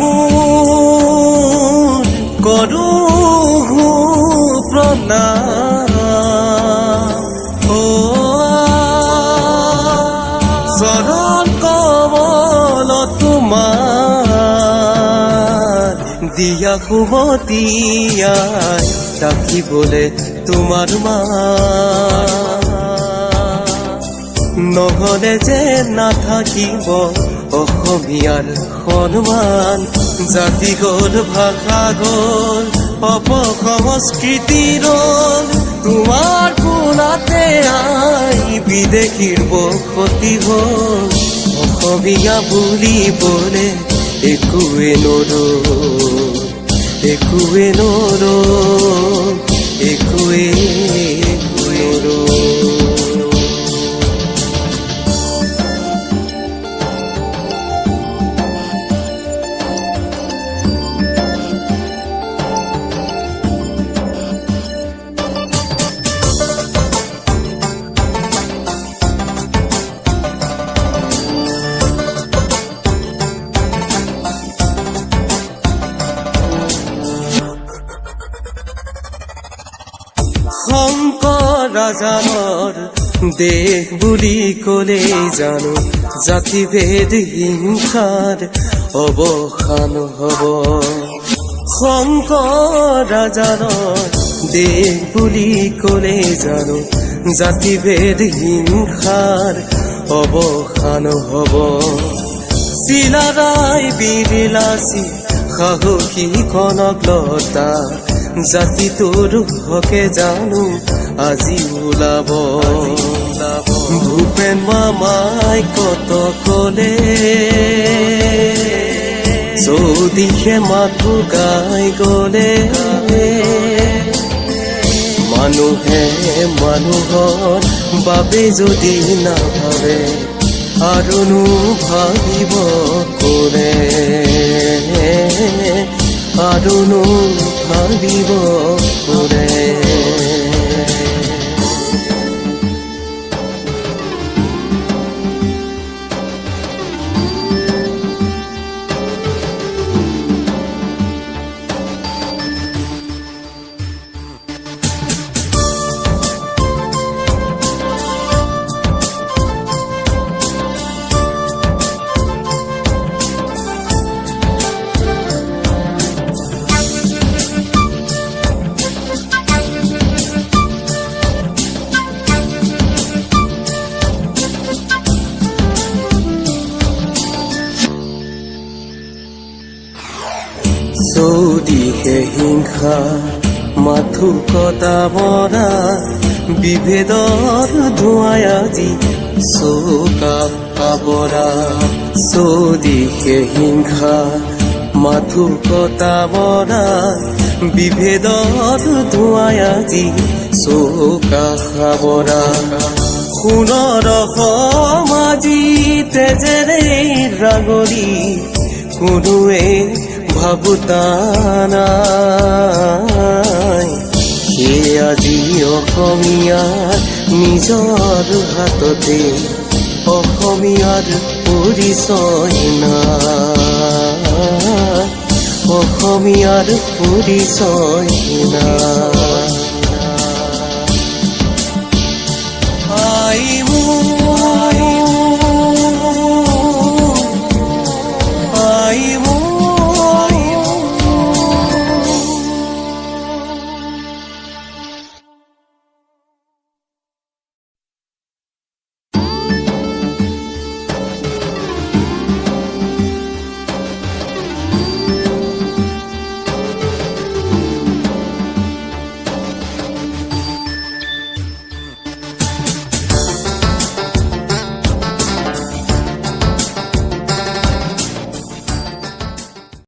মোৰ কৰোঁ প্ৰণাম চৰণ কমল তোমাৰ দিয়া সুমতিয়াই ৰাখিবলে তোমাৰ নহলে যে নাথাকিব অসমীয়াৰ সন্মান জাতি গল ভাষা গল অপসংস্কৃতিৰ তোমাৰ কোলাতে আই বিদেশীৰ বসতি হল অসমীয়া বুলিবলে একোৱে নৰো একোৱে নৰো একোৱে নৰো শংকৰ ৰাজাৰ দেশ বুলি ক'লে জানো জাতিভেদ হিংসাৰ অৱসান হ'ব শংকৰ ৰাজাৰ দেশ বুলি ক'লে জানো জাতিভেদ হিংসাৰ অৱসান হ'ব চিলাৰায় বিৰলাচি সাহসী কনকলতা জাতিটোৰ হকে জানো আজি ওলাব ভূপেন মামাই কত কলে চৌদিশে মাথো গাই গলে মানুহে মানুহৰ বাবে যদি নাভাবে আৰুনো ভাবিব কোনে আৰুনো ভাবিব কোনে চৌদিশে হিংসা মাথো কটা মৰা বিভেদৰ ধোঁৱাই আজি চৌকা পাবৰা চৌদিশে হিংসা মাথো কটা মৰা বিভেদৰ ধোঁৱাই আজি চৌকা খাবৰা সোণৰ সমাজি তেজেৰে ৰাগৰি কোনোৱে ভাবুতা নাই সেই আজি অসমীয়াৰ নিজৰ হাততে অসমীয়াৰ পৰিচয় নাই অসমীয়াৰ পৰিচয় নাই